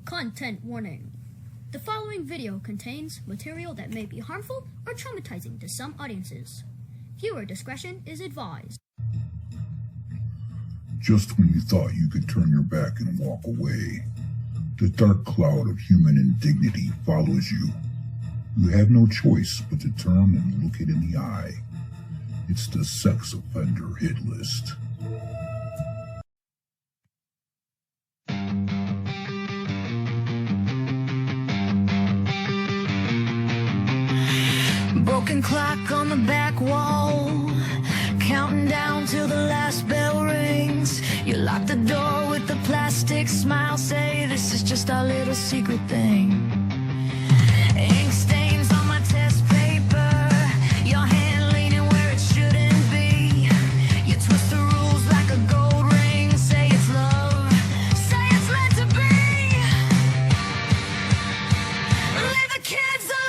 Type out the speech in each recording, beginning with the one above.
Content warning. The following video contains material that may be harmful or traumatizing to some audiences. Viewer discretion is advised. Just when you thought you could turn your back and walk away, the dark cloud of human indignity follows you. You have no choice but to turn and look it in the eye. It's the Sex Offender Hitlist. Broken clock on the back wall, counting down till the last bell rings. You lock the door with the plastic smile, say this is just our little secret thing. Ink stains on my test paper, your hand leaning where it shouldn't be. You twist the rules like a gold ring, say it's love, say it's meant to be. Leave the kids alone.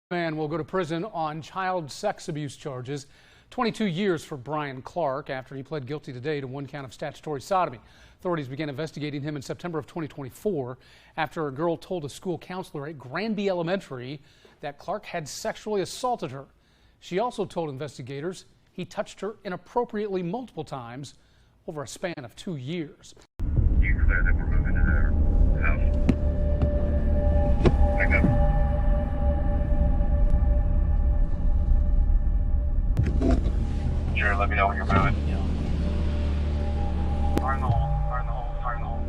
Man will go to prison on child sex abuse charges. 22 years for Brian Clark after he pled guilty today to one count of statutory sodomy. Authorities began investigating him in September of 2024 after a girl told a school counselor at Granby Elementary that Clark had sexually assaulted her. She also told investigators he touched her inappropriately multiple times over a span of 2 years. You clear that we're moving to their house. I got it. Sure, let me know when you're moving. Fire in the hole, fire in the hole, fire in the hole.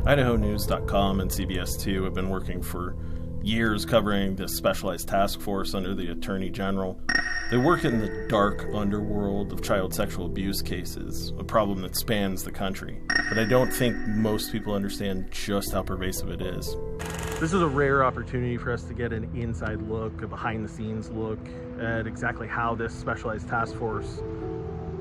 IdahoNews.com and CBS2 have been working for years covering this specialized task force under the Attorney General. They work in the dark underworld of child sexual abuse cases, a problem that spans the country. But I don't think most people understand just how pervasive it is. This is a rare opportunity for us to get an inside look, a behind-the-scenes look at exactly how this specialized task force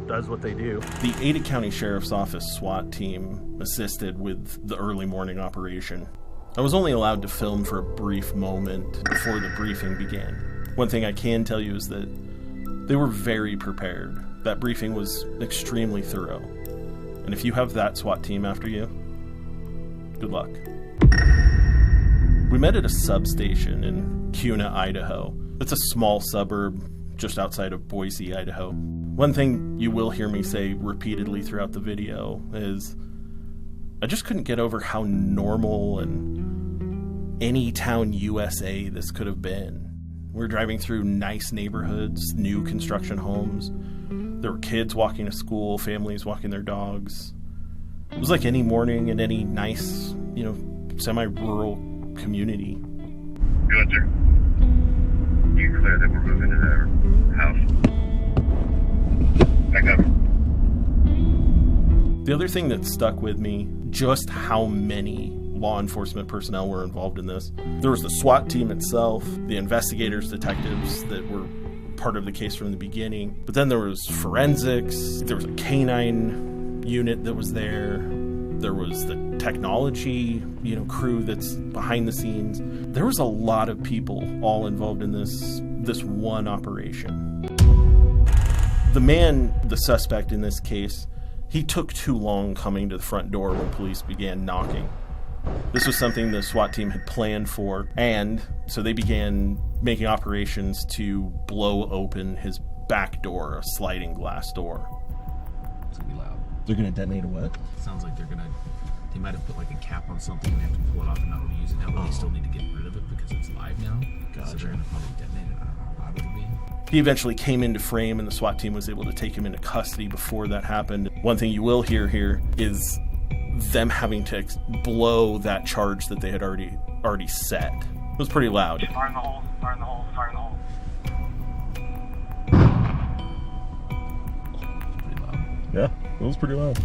does what they do. The Ada County Sheriff's Office SWAT team assisted with the early morning operation. I was only allowed to film for a brief moment before the briefing began. One thing I can tell you is that they were very prepared. That briefing was extremely thorough. And if you have that SWAT team after you, good luck. We met at a substation in Kuna, Idaho. It's a small suburb just outside of Boise, Idaho. One thing you will hear me say repeatedly throughout the video is I just couldn't get over how normal and any town USA this could have been. We're driving through nice neighborhoods, new construction homes. There were kids walking to school, families walking their dogs. It was like any morning in any nice, semi-rural community. Good, sir. You clear that we're moving to the house. Back up. The other thing that stuck with me, just how many law enforcement personnel were involved in this. There was the SWAT team itself, the investigators, detectives that were part of the case from the beginning. But then there was forensics, there was a canine unit that was there. There was the technology, crew that's behind the scenes. There was a lot of people all involved in this one operation. The suspect in this case, he took too long coming to the front door when police began knocking. This was something the SWAT team had planned for, and so they began making operations to blow open his back door, a sliding glass door. It's gonna be loud. They're gonna detonate a what? Sounds like they might have put like a cap on something and have to pull it off and not use it now, but they still need to get rid of it because it's live now. Gotcha. So they're gonna probably detonate it. I don't know how loud it'll be. He eventually came into frame and the SWAT team was able to take him into custody before that happened. One thing you will hear here is them having to blow that charge that they had already set. It was pretty loud. Fire in the hole, fire in the hole, fire in the hole. Pretty loud. Yeah, it was pretty loud.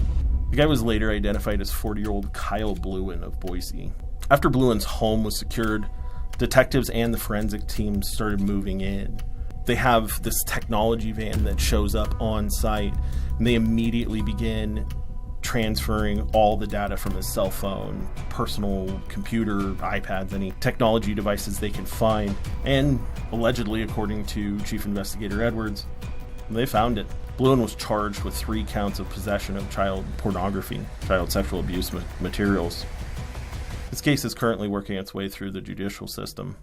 The guy was later identified as 40-year-old Kyle Bluen of Boise. After Bluen's home was secured, detectives and the forensic team started moving in. They have this technology van that shows up on site, and they immediately begin transferring all the data from his cell phone, personal computer, iPads, any technology devices they can find. And allegedly, according to Chief Investigator Edwards, they found it. Bluen was charged with 3 counts of possession of child pornography, child sexual abuse materials. This case is currently working its way through the judicial system.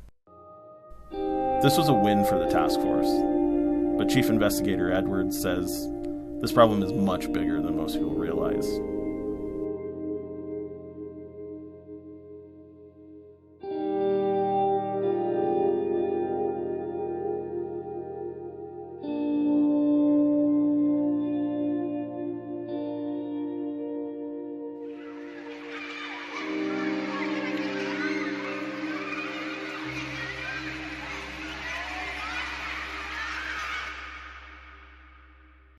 This was a win for the task force, but Chief Investigator Edwards says this problem is much bigger than most people realize.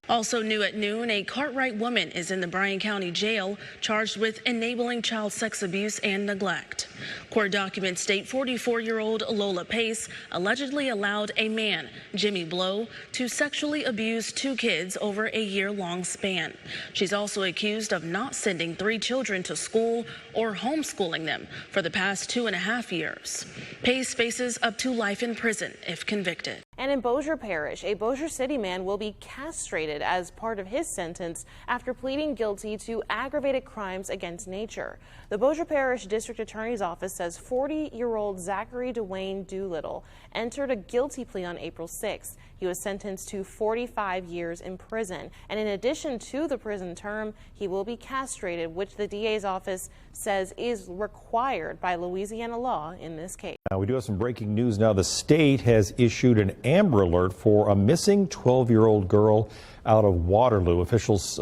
Also new at noon, a Cartwright woman is in the Bryan County Jail charged with enabling child sex abuse and neglect. Court documents state 44-year-old Lola Pace allegedly allowed a man, Jimmy Blow, to sexually abuse 2 kids over a year-long span. She's also accused of not sending 3 children to school or homeschooling them for the past 2.5 years. Pace faces up to life in prison if convicted. And in Bossier Parish, a Bossier City man will be castrated as part of his sentence after pleading guilty to aggravated crimes against nature. The Bossier Parish District Attorney's Office says 40-year-old Zachary Dwayne Doolittle entered a guilty plea on April 6th. He was sentenced to 45 years in prison. And in addition to the prison term, he will be castrated, which the DA's office says is required by Louisiana law in this case. Now, we do have some breaking news now. The state has issued an Amber Alert for a missing 12-year-old girl out of Waterloo. Officials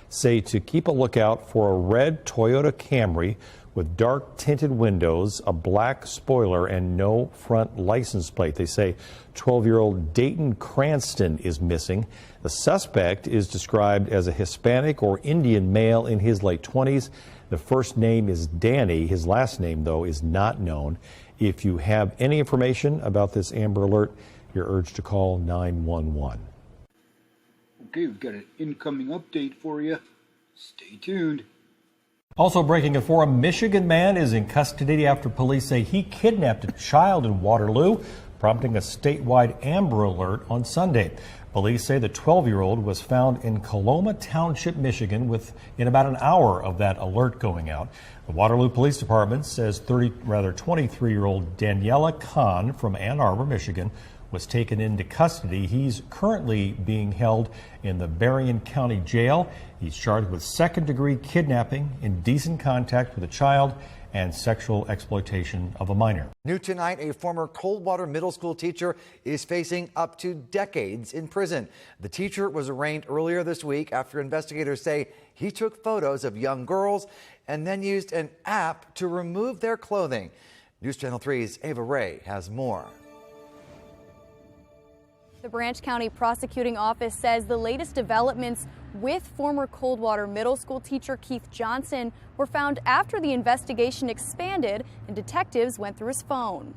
say to keep a lookout for a red Toyota Camry with dark tinted windows, a black spoiler, and no front license plate. They say 12-year-old Dayton Cranston is missing. The suspect is described as a Hispanic or Indian male in his late 20s. The first name is Danny. His last name, though, is not known. If you have any information about this Amber Alert, you're urged to call 911. Okay, we've got an incoming update for you. Stay tuned. Also breaking at 4, a Michigan man is in custody after police say he kidnapped a child in Waterloo, prompting a statewide Amber Alert on Sunday. Police say the 12-year-old was found in Coloma Township, Michigan, within about an hour of that alert going out. The Waterloo Police Department says 23-year-old Daniela Kahn from Ann Arbor, Michigan, was taken into custody. He's currently being held in the Berrien County Jail. He's charged with second-degree kidnapping, indecent contact with a child, and sexual exploitation of a minor. New tonight, a former Coldwater Middle School teacher is facing up to decades in prison. The teacher was arraigned earlier this week after investigators say he took photos of young girls and then used an app to remove their clothing. News Channel 3's Ava Ray has more. The Branch County Prosecuting Office says the latest developments with former Coldwater Middle School teacher Keith Johnson were found after the investigation expanded and detectives went through his phone.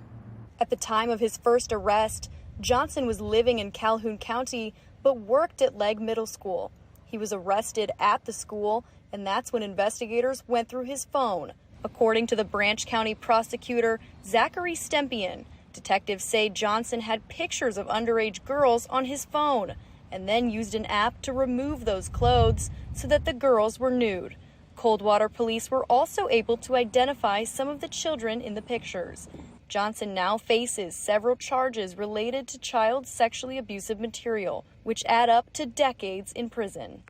At the time of his first arrest, Johnson was living in Calhoun County but worked at Legg Middle School. He was arrested at the school, and that's when investigators went through his phone. According to the Branch County prosecutor, Zachary Stempian, detectives say Johnson had pictures of underage girls on his phone and then used an app to remove those clothes so that the girls were nude. Coldwater police were also able to identify some of the children in the pictures. Johnson now faces several charges related to child sexually abusive material, which add up to decades in prison.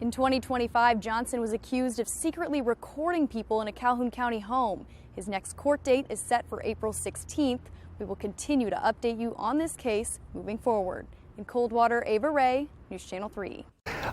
In 2025, Johnson was accused of secretly recording people in a Calhoun County home. His next court date is set for April 16th. We will continue to update you on this case moving forward. In Coldwater, Ava Ray, News Channel 3.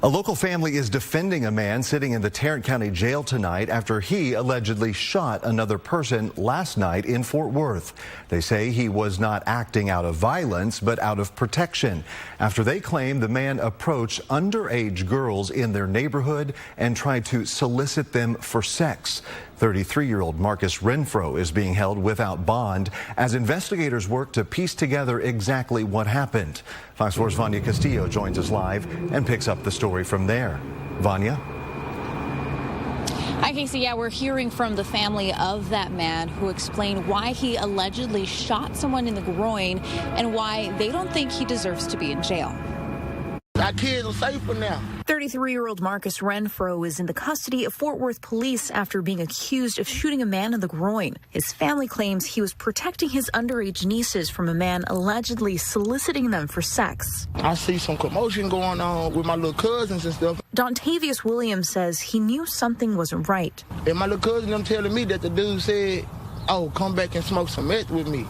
A local family is defending a man sitting in the Tarrant County Jail tonight after he allegedly shot another person last night in Fort Worth. They say he was not acting out of violence, but out of protection, after they claim the man approached underage girls in their neighborhood and tried to solicit them for sex. 33-year-old Marcus Renfro is being held without bond as investigators work to piece together exactly what happened. Fox 4's Vanya Castillo joins us live and picks up the story from there. Vanya? Hi, Casey. Yeah, we're hearing from the family of that man who explained why he allegedly shot someone in the groin and why they don't think he deserves to be in jail. Our kids are safer now. 33-year-old Marcus Renfro is in the custody of Fort Worth police after being accused of shooting a man in the groin. His family claims he was protecting his underage nieces from a man allegedly soliciting them for sex. I see some commotion going on with my little cousins and stuff. Dontavius Williams says he knew something wasn't right. And my little cousin, them telling me that the dude said, oh, come back and smoke some meth with me.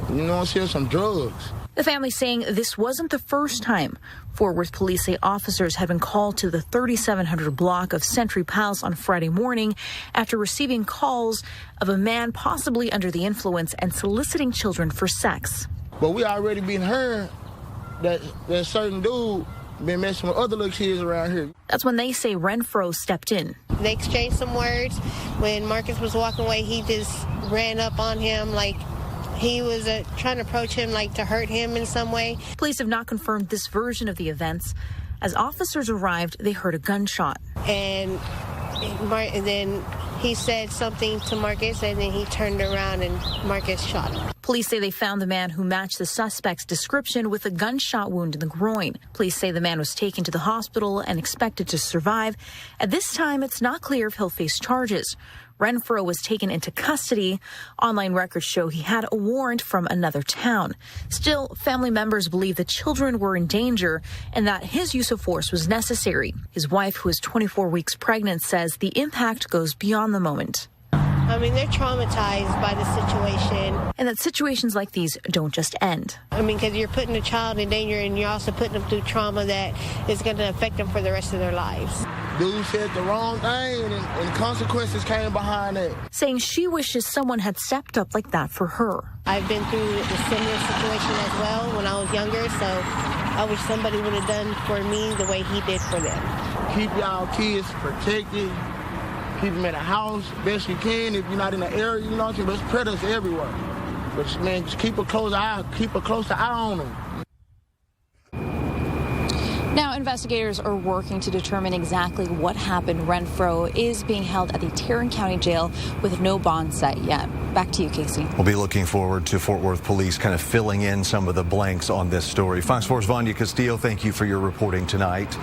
You know what I'm saying? Some drugs. The family saying this wasn't the first time. Fort Worth police say officers had been called to the 3700 block of Century Palace on Friday morning after receiving calls of a man possibly under the influence and soliciting children for sex. But we already been heard that certain dude been messing with other little kids around here. That's when they say Renfro stepped in. They exchanged some words. When Marcus was walking away, he just ran up on him like he was trying to approach him, like to hurt him in some way. Police have not confirmed this version of the events. As officers arrived, they heard a gunshot. And then he said something to Marcus, and then he turned around and Marcus shot him. Police say they found the man who matched the suspect's description with a gunshot wound in the groin. Police say the man was taken to the hospital and expected to survive. At this time, it's not clear if he'll face charges. Renfro was taken into custody. Online records show he had a warrant from another town. Still, family members believe the children were in danger and that his use of force was necessary. His wife, who is 24 weeks pregnant, says the impact goes beyond the moment. I mean, they're traumatized by the situation. And that situations like these don't just end. I mean, because you're putting a child in danger and you're also putting them through trauma that is going to affect them for the rest of their lives. Dude said the wrong thing and consequences came behind it. Saying she wishes someone had stepped up like that for her. I've been through a similar situation as well when I was younger, so I wish somebody would have done for me the way he did for them. Keep y'all kids protected Keep them in the house best you can. If you're not in the area, you know what I'm saying? There's predators everywhere. But man, just keep a close eye on them. Now, investigators are working to determine exactly what happened. Renfro is being held at the Tarrant County Jail with no bond set yet. Back to you, Casey. We'll be looking forward to Fort Worth police kind of filling in some of the blanks on this story. Fox 4's Vanya Castillo, thank you for your reporting tonight.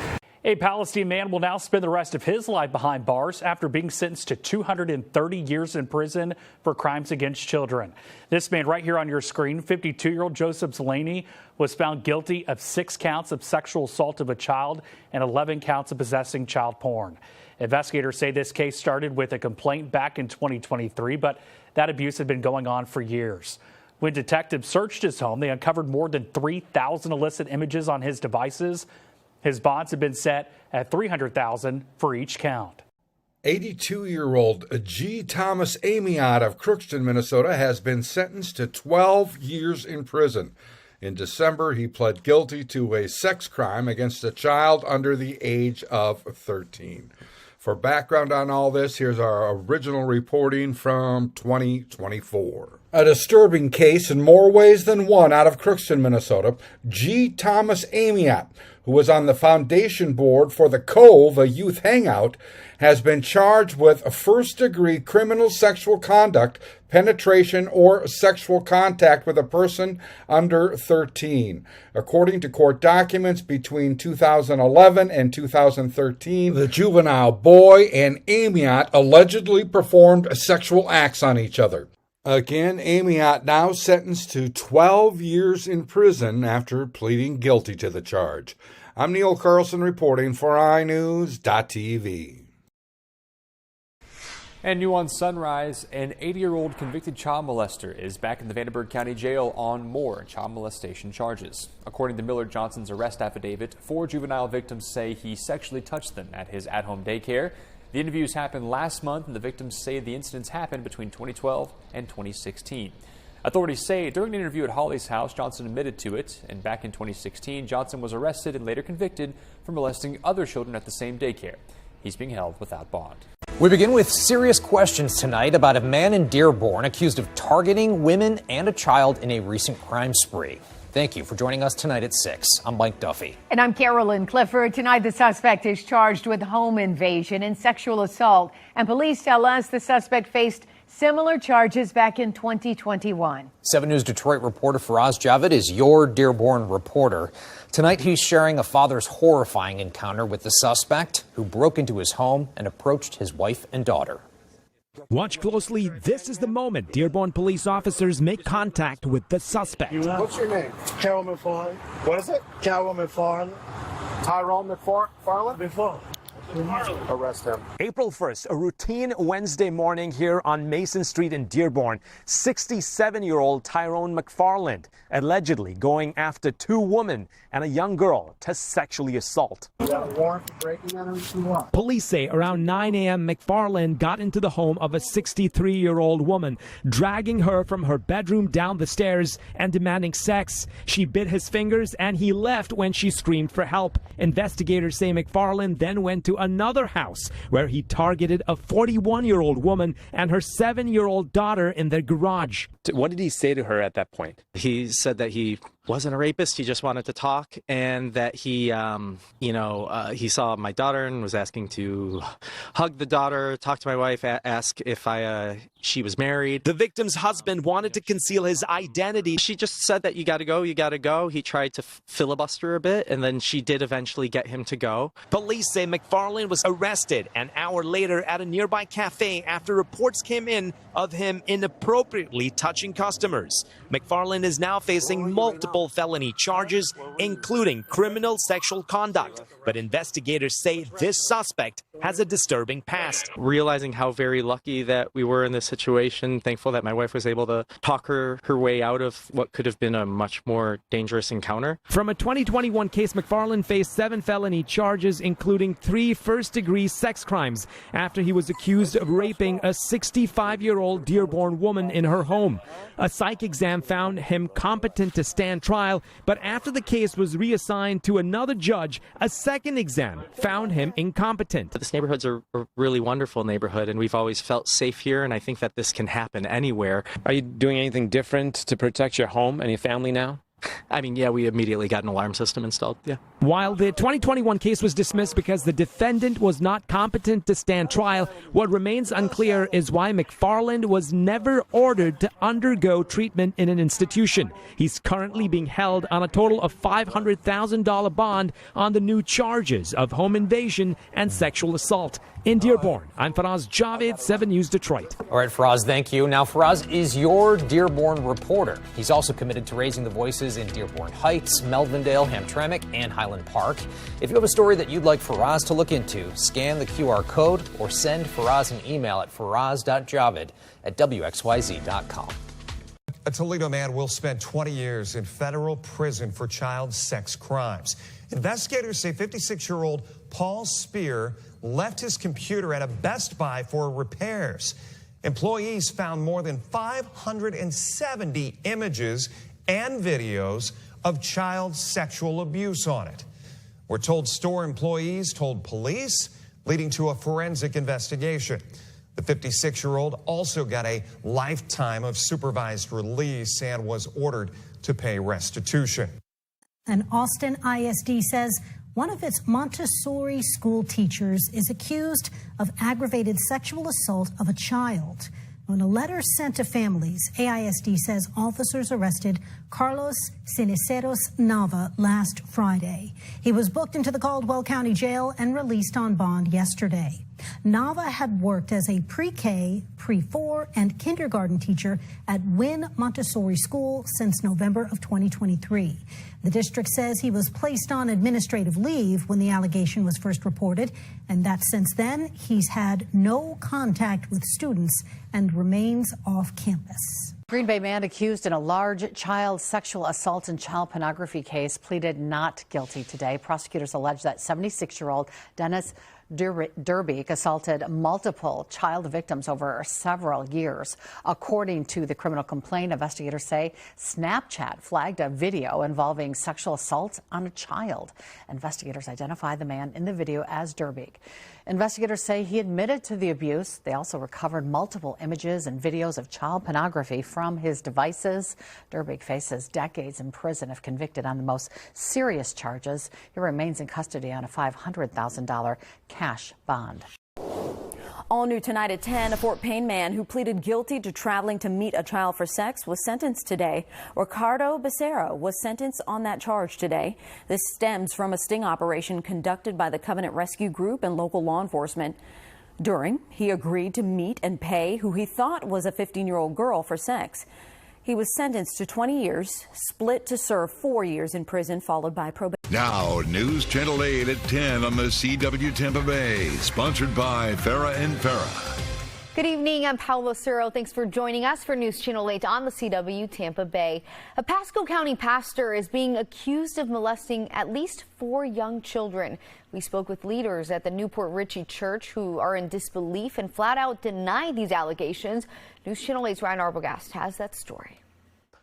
A Palestinian man will now spend the rest of his life behind bars after being sentenced to 230 years in prison for crimes against children. This man right here on your screen, 52-year-old Joseph Zelaney, was found guilty of 6 counts of sexual assault of a child and 11 counts of possessing child porn. Investigators say this case started with a complaint back in 2023, but that abuse had been going on for years. When detectives searched his home, they uncovered more than 3,000 illicit images on his devices. His bonds have been set at $300,000 for each count. 82-year-old G. Thomas Amiot of Crookston, Minnesota, has been sentenced to 12 years in prison. In December, he pled guilty to a sex crime against a child under the age of 13. For background on all this, here's our original reporting from 2024. A disturbing case in more ways than one out of Crookston, Minnesota. G. Thomas Amiot, who was on the foundation board for the Cove, a youth hangout, has been charged with first-degree criminal sexual conduct, penetration, or sexual contact with a person under 13. According to court documents between 2011 and 2013, the juvenile boy and Amiot allegedly performed sexual acts on each other. Again, Amiot now sentenced to 12 years in prison after pleading guilty to the charge. I'm Neil Carlson reporting for iNews.tv. And new on Sunrise, an 80-year-old convicted child molester is back in the Vandenberg County Jail on more child molestation charges. According to Miller Johnson's arrest affidavit, 4 juvenile victims say he sexually touched them at his at-home daycare. The interviews happened last month, and the victims say the incidents happened between 2012 and 2016. Authorities say during an interview at Holly's house, Johnson admitted to it, and back in 2016, Johnson was arrested and later convicted for molesting other children at the same daycare. He's being held without bond. We begin with serious questions tonight about a man in Dearborn accused of targeting women and a child in a recent crime spree. Thank you for joining us tonight at 6. I'm Mike Duffy. And I'm Carolyn Clifford. Tonight, the suspect is charged with home invasion and sexual assault. And police tell us the suspect faced similar charges back in 2021. 7 News Detroit reporter Faraz Javed is your Dearborn reporter. Tonight, he's sharing a father's horrifying encounter with the suspect who broke into his home and approached his wife and daughter. Watch closely. This is the moment Dearborn police officers make contact with the suspect. What's your name? Carol McFarland. What is it? Carol McFarland. Tyrone McFarland? McFarland. Arrest him. April 1st, a routine Wednesday morning here on Mason Street in Dearborn. 67-year-old Tyrone McFarland allegedly going after 2 women and a young girl to sexually assault. You got a warrant for breaking and everything? What? Police say around 9 a.m. McFarland got into the home of a 63-year-old woman, dragging her from her bedroom down the stairs and demanding sex. She bit his fingers and he left when she screamed for help. Investigators say McFarland then went to another house where he targeted a 41-year-old woman and her 7-year-old daughter in their garage. What did he say to her at that point? He said that he wasn't a rapist. He just wanted to talk, and that he he saw my daughter and was asking to hug the daughter, talk to my wife, ask if she was married. The victim's husband wanted to conceal his identity. She just said that you got to go, you got to go. He tried to filibuster a bit, and then she did eventually get him to go. Police say McFarland was arrested an hour later at a nearby cafe after reports came in of him inappropriately touching customers. McFarland is now facing multiple felony charges, including criminal sexual conduct. But investigators say this suspect has a disturbing past. Realizing how very lucky that we were in this situation, thankful that my wife was able to talk her way out of what could have been a much more dangerous encounter. From a 2021 case, McFarland faced 7 felony charges, including 3 first-degree sex crimes after he was accused of raping a 65-year-old Dearborn woman in her home. A psych exam found him competent to stand trial, but after the case was reassigned to another judge, a second exam found him incompetent. This neighborhood's a really wonderful neighborhood, and we've always felt safe here, and I think that this can happen anywhere. Are you doing anything different to protect your home and your family now? I mean, yeah, we immediately got an alarm system installed, yeah. While the 2021 case was dismissed because the defendant was not competent to stand trial, what remains unclear is why McFarland was never ordered to undergo treatment in an institution. He's currently being held on a total of $500,000 bond on the new charges of home invasion and sexual assault. In Dearborn, I'm Faraz Javed, 7 News Detroit. All right, Faraz, thank you. Now, Faraz is your Dearborn reporter. He's also committed to raising the voices in Dearborn Heights, Melvindale, Hamtramck, and Highland Park. If you have a story that you'd like Faraz to look into, scan the QR code or send Faraz an email at faraz.javed@wxyz.com. A Toledo man will spend 20 years in federal prison for child sex crimes. Investigators say 56-year-old Paul Spear left his computer at a Best Buy for repairs. Employees found more than 570 images and videos of child sexual abuse on it. We're told store employees told police, leading to a forensic investigation. The 56-year-old also got a lifetime of supervised release and was ordered to pay restitution. And Austin ISD says one of its Montessori school teachers is accused of aggravated sexual assault of a child. In a letter sent to families, AISD says officers arrested Carlos Ceniceros Nava last Friday. He was booked into the Caldwell County Jail and released on bond yesterday. Nava had worked as a pre-K, pre-4, and kindergarten teacher at Wynn Montessori School since November of 2023. The district says he was placed on administrative leave when the allegation was first reported, and that since then he's had no contact with students and remains off campus. Green Bay man accused in a large child sexual assault and child pornography case pleaded not guilty today. Prosecutors allege that 76-year-old Dennis Derbeek assaulted multiple child victims over several years. According to the criminal complaint, investigators say Snapchat flagged a video involving sexual assault on a child. Investigators identify the man in the video as Derbeek. Investigators say he admitted to the abuse. They also recovered multiple images and videos of child pornography from his devices. Derbeek faces decades in prison if convicted on the most serious charges. He remains in custody on a $500,000 cash bond. All new tonight at 10, a Fort Payne man who pleaded guilty to traveling to meet a child for sex was sentenced today. Ricardo Becerra was sentenced on that charge today. This stems from a sting operation conducted by the Covenant Rescue Group and local law enforcement. During, he agreed to meet and pay who he thought was a 15-year-old girl for sex. He was sentenced to 20 years, split to serve 4 years in prison, followed by probation. Now, News Channel 8 at 10 on the CW Tampa Bay, sponsored by Farah and Farah. Good evening, I'm Paolo Ciro. Thanks for joining us for News Channel 8 on the CW Tampa Bay. A Pasco County pastor is being accused of molesting at least 4 young children. We spoke with leaders at the Newport Richey Church who are in disbelief and flat out deny these allegations. News Channel 8's Ryan Arbogast has that story.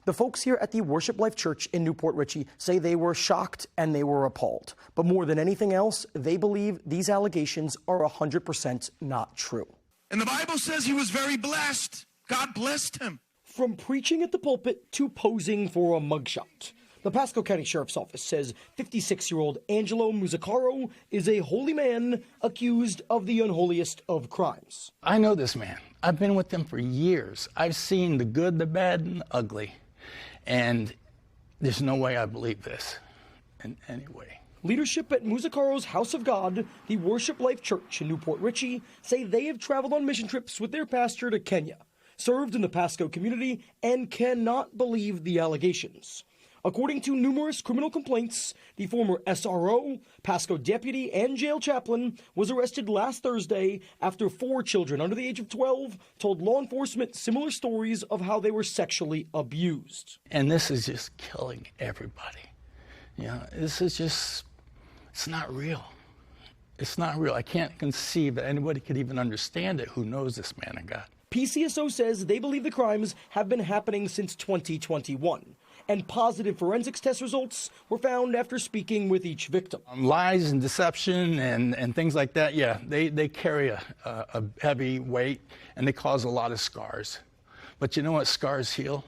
The folks here at the Worship Life Church in Newport Richey say they were shocked and they were appalled. But more than anything else, they believe these allegations are 100% not true. And the Bible says he was very blessed. God blessed him. From preaching at the pulpit to posing for a mugshot. The Pasco County Sheriff's Office says 56-year-old Angelo Musacaro is a holy man accused of the unholiest of crimes. I know this man. I've been with him for years. I've seen the good, the bad, and the ugly. And there's no way I believe this in any way. Leadership at Musacaro's House of God, the Worship Life Church in Newport Richey, say they have traveled on mission trips with their pastor to Kenya, served in the Pasco community, and cannot believe the allegations. According to numerous criminal complaints, the former SRO, Pasco deputy, and jail chaplain was arrested last Thursday after 4 children under the age of 12 told law enforcement similar stories of how they were sexually abused. And this is just killing everybody. You know, this is just, it's not real. It's not real. I can't conceive that anybody could even understand it who knows this man of God. PCSO says they believe the crimes have been happening since 2021. and positive forensics test results were found after speaking with each victim. Lies and deception and things like that, yeah, they carry a heavy weight and they cause a lot of scars. But you know what? Scars heal,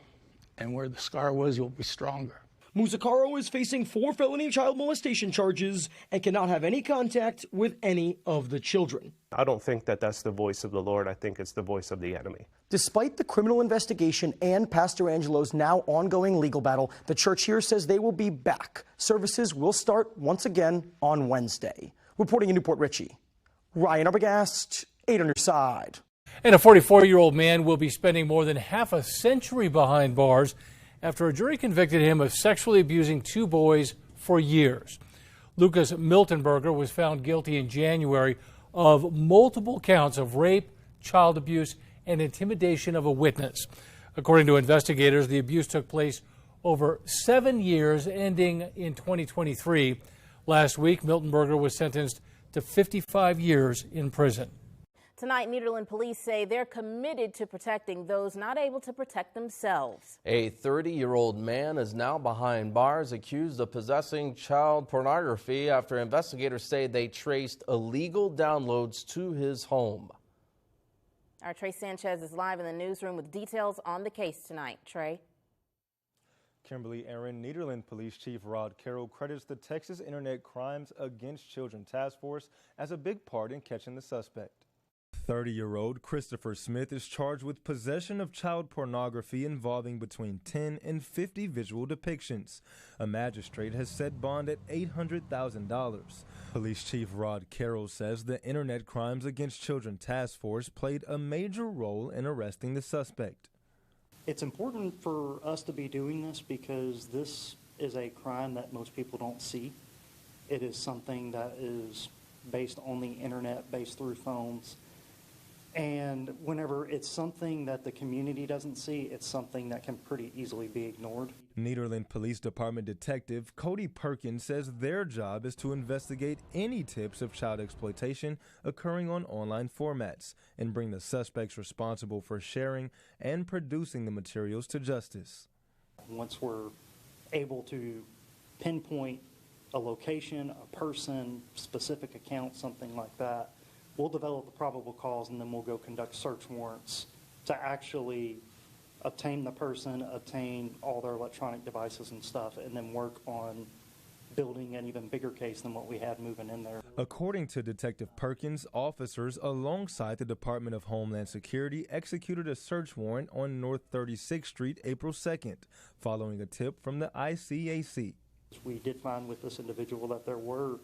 and where the scar was, you'll be stronger. Musacaro is facing 4 felony child molestation charges and cannot have any contact with any of the children. I don't think that that's the voice of the Lord. I think it's the voice of the enemy. Despite the criminal investigation and Pastor Angelo's now ongoing legal battle, the church here says they will be back. Services will start once again on Wednesday. Reporting in Newport Richey, Ryan Arbogast, 8 on your side. And a 44-year-old man will be spending more than half a century behind bars after a jury convicted him of sexually abusing 2 boys for years. Lucas Miltenberger was found guilty in January of multiple counts of rape, child abuse, and intimidation of a witness. According to investigators, the abuse took place over 7 years, ending in 2023. Last week, Miltenberger was sentenced to 55 years in prison. Tonight, Nederland police say they're committed to protecting those not able to protect themselves. A 30-year-old man is now behind bars accused of possessing child pornography after investigators say they traced illegal downloads to his home. Our Trey Sanchez is live in the newsroom with details on the case tonight. Trey. Kimberly Aaron, Nederland Police Chief Rod Carroll credits the Texas Internet Crimes Against Children Task Force as a big part in catching the suspect. 30-year-old Christopher Smith is charged with possession of child pornography involving between 10 and 50 visual depictions. A magistrate has set bond at $800,000. Police Chief Rod Carroll says the Internet Crimes Against Children Task Force played a major role in arresting the suspect. It's important for us to be doing this because this is a crime that most people don't see. It is something that is based on the internet, based through phones. And whenever it's something that the community doesn't see, it's something that can pretty easily be ignored. Nederland Police Department Detective Cody Perkins says their job is to investigate any tips of child exploitation occurring on online formats and bring the suspects responsible for sharing and producing the materials to justice. Once we're able to pinpoint a location, a person, specific account, something like that, we'll develop the probable cause, and then we'll go conduct search warrants to actually obtain the person, obtain all their electronic devices and stuff, and then work on building an even bigger case than what we had moving in there. According to Detective Perkins, officers alongside the Department of Homeland Security executed a search warrant on North 36th Street April 2nd, following a tip from the ICAC. We did find with this individual that there were,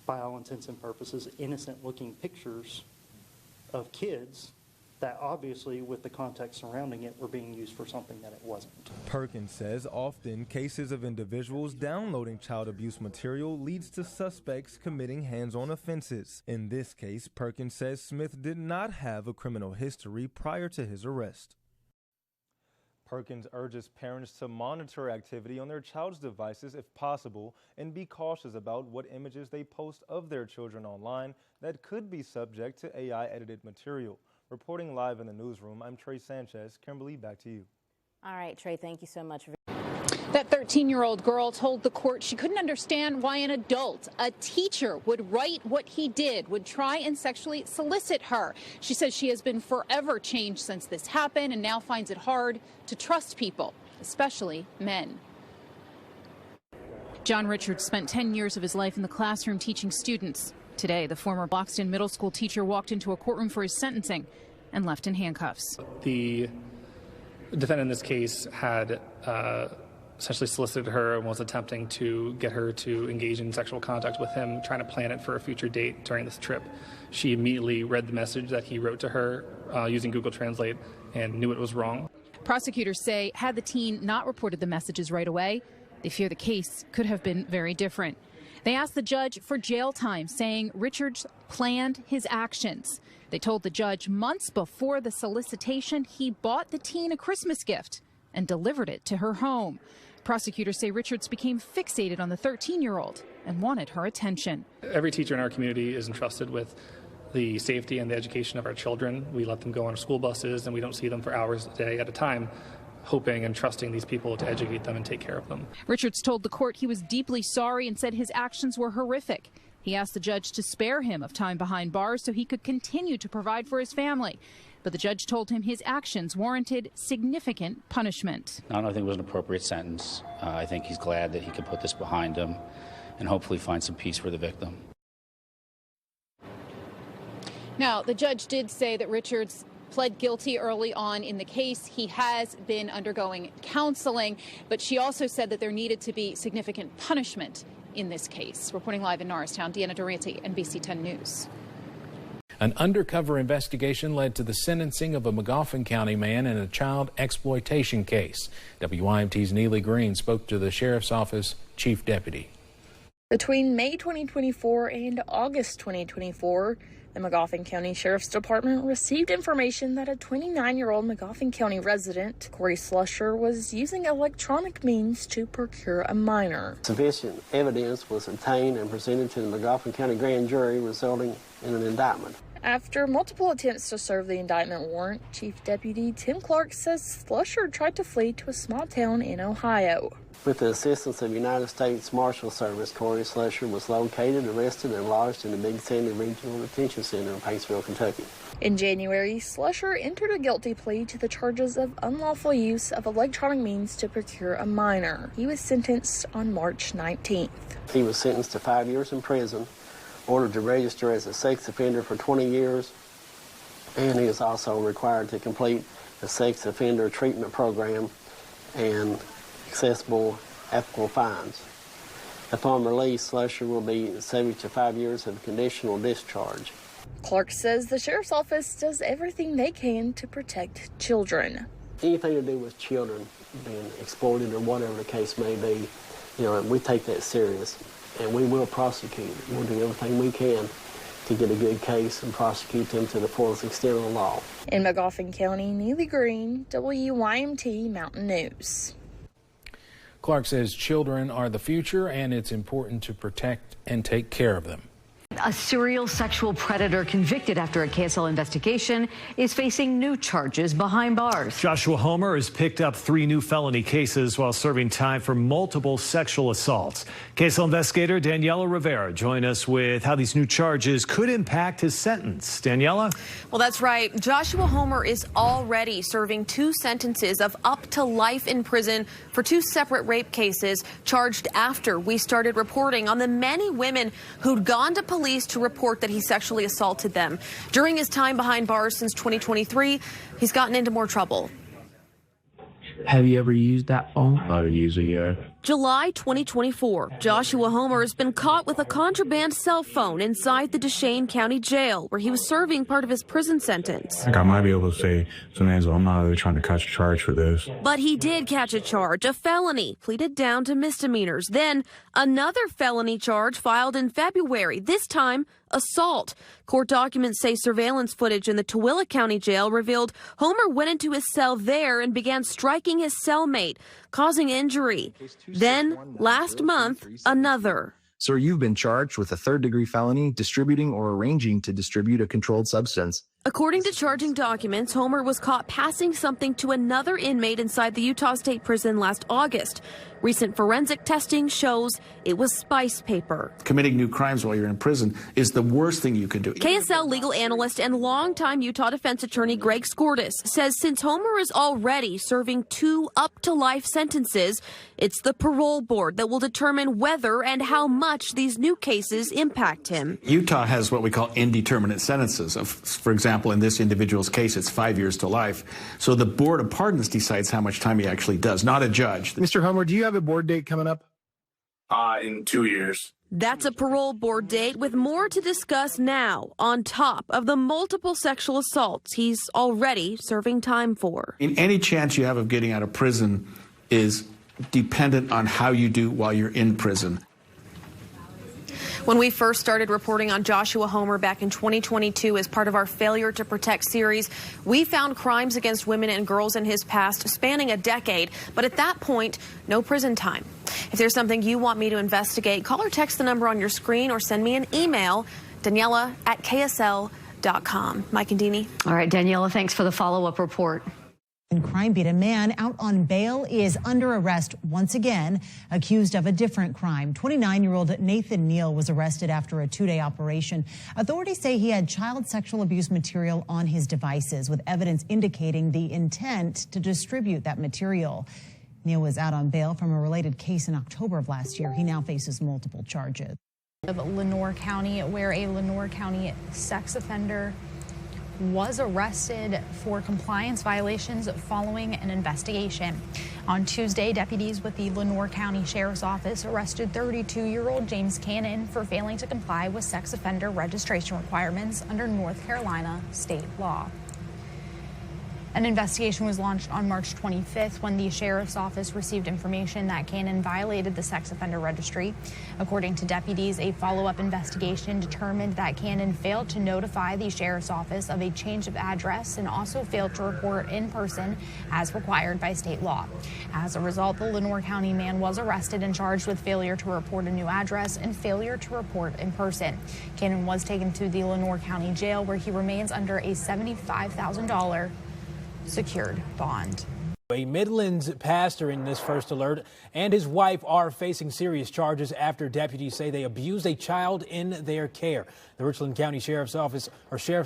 by all intents and purposes, innocent-looking pictures of kids that obviously, with the context surrounding it, were being used for something that it wasn't. Perkins says often cases of individuals downloading child abuse material leads to suspects committing hands-on offenses. In this case, Perkins says Smith did not have a criminal history prior to his arrest. Perkins urges parents to monitor activity on their child's devices if possible and be cautious about what images they post of their children online that could be subject to AI-edited material. Reporting live in the newsroom, I'm Trey Sanchez. Kimberly, back to you. All right, Trey, thank you so much. That 13-year-old girl told the court she couldn't understand why an adult, a teacher, would write what he did, would try and sexually solicit her. She says she has been forever changed since this happened and now finds it hard to trust people, especially men. John Richards spent 10 years of his life in the classroom teaching students. Today, the former Bloxton Middle School teacher walked into a courtroom for his sentencing and left in handcuffs. The defendant in this case had essentially solicited her and was attempting to get her to engage in sexual contact with him, trying to plan it for a future date during this trip. She immediately read the message that he wrote to her using Google Translate and knew it was wrong. Prosecutors say had the teen not reported the messages right away, they fear the case could have been very different. They asked the judge for jail time, saying Richards planned his actions. They told the judge months before the solicitation he bought the teen a Christmas gift and delivered it to her home. Prosecutors say Richards became fixated on the 13-year-old and wanted her attention. Every teacher in our community is entrusted with the safety and the education of our children. We let them go on school buses and we don't see them for hours a day at a time. hoping and trusting these people to educate them and take care of them. Richards told the court he was deeply sorry and said his actions were horrific. He asked the judge to spare him of time behind bars so he could continue to provide for his family. But the judge told him his actions warranted significant punishment. I don't think it was an appropriate sentence. I think he's glad that he could put this behind him and hopefully find some peace for the victim. Now, the judge did say that Richards pled guilty early on in the case. He has been undergoing counseling, but she also said that there needed to be significant punishment in this case. Reporting live in Norristown, Deanna Durante, NBC 10 News. An undercover investigation led to the sentencing of a Magoffin County man in a child exploitation case. WYMT's Neely Green spoke to the Sheriff's Office Chief Deputy. Between May 2024 and August 2024, the Magoffin County Sheriff's Department received information that a 29-year-old Magoffin County resident, Corey Slusher, was using electronic means to procure a minor. Sufficient evidence was obtained and presented to the Magoffin County grand jury, resulting in an indictment. After multiple attempts to serve the indictment warrant, Chief Deputy Tim Clark says Slusher tried to flee to a small town in Ohio. With the assistance of United States Marshal Service, Corey Slusher was located, arrested, and lodged in the Big Sandy Regional Detention Center in Paintsville, Kentucky. In January, Slusher entered a guilty plea to the charges of unlawful use of electronic means to procure a minor. He was sentenced on March 19th. He was sentenced to 5 years in prison, ordered to register as a sex offender for 20 years, and he is also required to complete a sex offender treatment program and accessible applicable fines. Upon release, Slusher will be subject to 5 years of conditional discharge. Clark says the Sheriff's Office does everything they can to protect children. Anything to do with children being exploited or whatever the case may be, we take that serious, and we will prosecute. We'll do everything we can to get a good case and prosecute them to the fullest extent of the law. In Magoffin County, Neely Green, WYMT Mountain News. Clark says children are the future and it's important to protect and take care of them. A serial sexual predator convicted after a KSL investigation is facing new charges behind bars. Joshua Homer has picked up 3 new felony cases while serving time for multiple sexual assaults. KSL investigator Daniela Rivera joined us with how these new charges could impact his sentence. Daniela? Well, that's right. Joshua Homer is already serving 2 sentences of up to life in prison for 2 separate rape cases charged after we started reporting on the many women who'd gone to police to report that he sexually assaulted them. During his time behind bars since 2023, he's gotten into more trouble. Have you ever used that phone? Not usually, yeah. July 2024, Joshua Homer has been caught with a contraband cell phone inside the Duchesne County Jail, where he was serving part of his prison sentence. I might be able to say some names, but I'm not really trying to catch a charge for this. But he did catch a charge, a felony, pleaded down to misdemeanors. Then another felony charge filed in February, this time assault. Court documents say surveillance footage in the Tooele County Jail revealed Homer went into his cell there and began striking his cellmate, causing injury. Then, last month, another. Sir, you've been charged with a 3rd-degree felony, distributing or arranging to distribute a controlled substance. According to charging documents, Homer was caught passing something to another inmate inside the Utah State Prison last August. Recent forensic testing shows it was spice paper. Committing new crimes while you're in prison is the worst thing you can do. KSL legal analyst and longtime Utah defense attorney Greg Skordas says since Homer is already serving 2 up-to-life sentences, it's the parole board that will determine whether and how much these new cases impact him. Utah has what we call indeterminate sentences. For example, in this individual's case, it's 5 years to life. So the Board of Pardons decides how much time he actually does, not a judge. Mr. Homer, do you have a board date coming up? In 2 years. That's a parole board date with more to discuss now, on top of the multiple sexual assaults he's already serving time for. Any chance you have of getting out of prison is dependent on how you do while you're in prison. When we first started reporting on Joshua Homer back in 2022 as part of our Failure to Protect series, we found crimes against women and girls in his past spanning a decade. But at that point, no prison time. If there's something you want me to investigate, call or text the number on your screen or send me an email, Daniela@ksl.com. Mike and Deanie. All right, Daniela, thanks for the follow-up report. Crime beat. A man out on bail is under arrest once again, accused of a different crime. 29-year-old Nathan Neal was arrested after a 2-day operation. Authorities say he had child sexual abuse material on his devices, with evidence indicating the intent to distribute that material. Neal was out on bail from a related case in October of last year. He now faces multiple charges. Of Lenoir County, where a Lenoir County sex offender was arrested for compliance violations following an investigation. On Tuesday, deputies with the Lenoir County Sheriff's Office arrested 32-year-old James Cannon for failing to comply with sex offender registration requirements under North Carolina state law. An investigation was launched on March 25th when the Sheriff's Office received information that Cannon violated the sex offender registry. According to deputies, a follow-up investigation determined that Cannon failed to notify the Sheriff's Office of a change of address and also failed to report in person as required by state law. As a result, the Lenoir County man was arrested and charged with failure to report a new address and failure to report in person. Cannon was taken to the Lenoir County Jail, where he remains under a $75,000 secured bond. A Midlands pastor in this first alert and his wife are facing serious charges after deputies say they abused a child in their care. The Richland County Sheriff's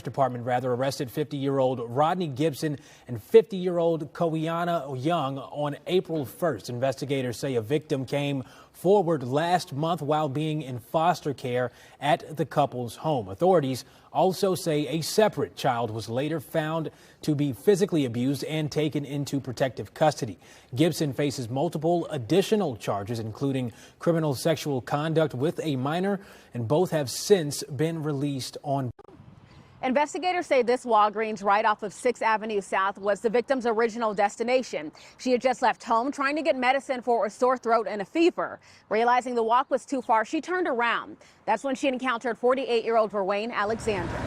Department arrested 50-year-old Rodney Gibson and 50-year-old Kowiana Young on April 1st. Investigators say a victim came forward last month while being in foster care at the couple's home. Authorities also say a separate child was later found to be physically abused and taken into protective custody. Gibson faces multiple additional charges, including criminal sexual conduct with a minor, and both have since been released on. Investigators say this Walgreens right off of 6th Avenue South was the victim's original destination. She had just left home trying to get medicine for a sore throat and a fever. Realizing the walk was too far, she turned around. That's when she encountered 48-year-old Verwayne Alexander.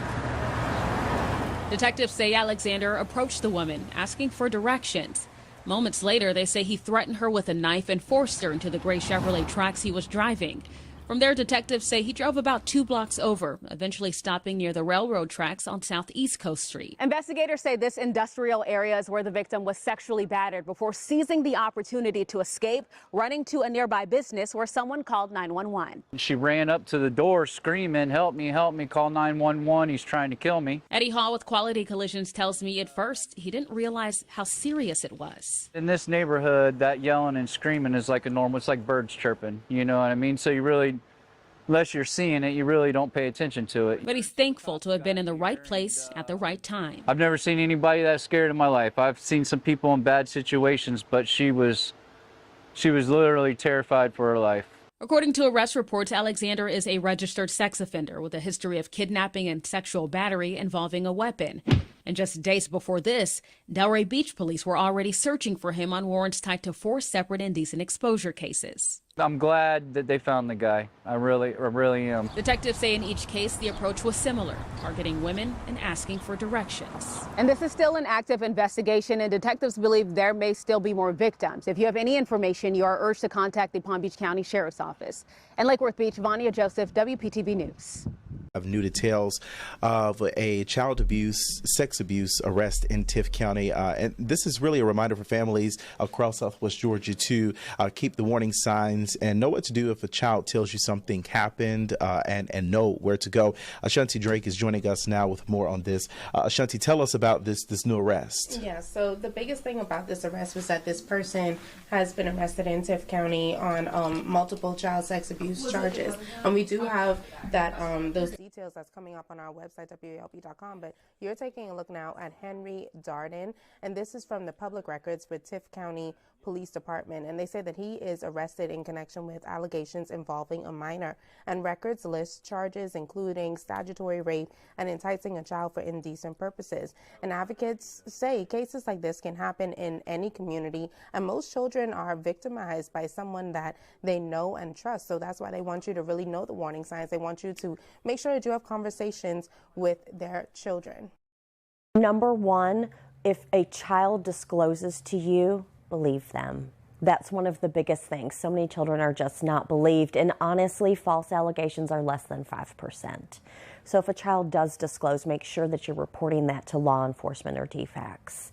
Detectives say Alexander approached the woman, asking for directions. Moments later, they say he threatened her with a knife and forced her into the gray Chevrolet Trax he was driving. From there, detectives say he drove about 2 blocks over, eventually stopping near the railroad tracks on Southeast Coast Street. Investigators say this industrial area is where the victim was sexually battered before seizing the opportunity to escape, running to a nearby business where someone called 911. She ran up to the door screaming, help me, call 911, he's trying to kill me. Eddie Hall with Quality Collisions tells me at first he didn't realize how serious it was. In this neighborhood, that yelling and screaming is like it's like birds chirping, you know what I mean? So you really, unless you're seeing it, you really don't pay attention to it. But he's thankful to have been in the right place at the right time. I've never seen anybody that scared in my life. I've seen some people in bad situations, but she was literally terrified for her life. According to arrest reports, Alexander is a registered sex offender with a history of kidnapping and sexual battery involving a weapon. And just days before this, Delray Beach police were already searching for him on warrants tied to 4 separate indecent exposure cases. I'm glad that they found the guy. I really am. Detectives say in each case the approach was similar, targeting women and asking for directions. And this is still an active investigation, and detectives believe there may still be more victims. If you have any information, you are urged to contact the Palm Beach County Sheriff's Office. In Lake Worth Beach, Vania Joseph, WPTV News. Of new details of a child abuse, sex abuse arrest in Tift County. And this is really a reminder for families across Southwest Georgia to keep the warning signs and know what to do if a child tells you something happened and know where to go. Ashanti Drake is joining us now with more on this. Ashanti, tell us about this new arrest. Yeah, so the biggest thing about this arrest was that this person has been arrested in Tift County on multiple child sex abuse charges. And we do have that those details that's coming up on our website, WALP.com, but you're taking a look now at Henry Darden, and this is from the public records for Tift County Police Department, and they say that he is arrested in connection with allegations involving a minor, and records list charges including statutory rape and enticing a child for indecent purposes. And advocates say cases like this can happen in any community, and most children are victimized by someone that they know and trust, so that's why they want you to really know the warning signs. They want you to make sure that you have conversations with their children. Number one, if a child discloses to you, believe them. That's one of the biggest things. So many children are just not believed, and honestly, false allegations are less than 5%. So if a child does disclose, make sure that you're reporting that to law enforcement or DFACS.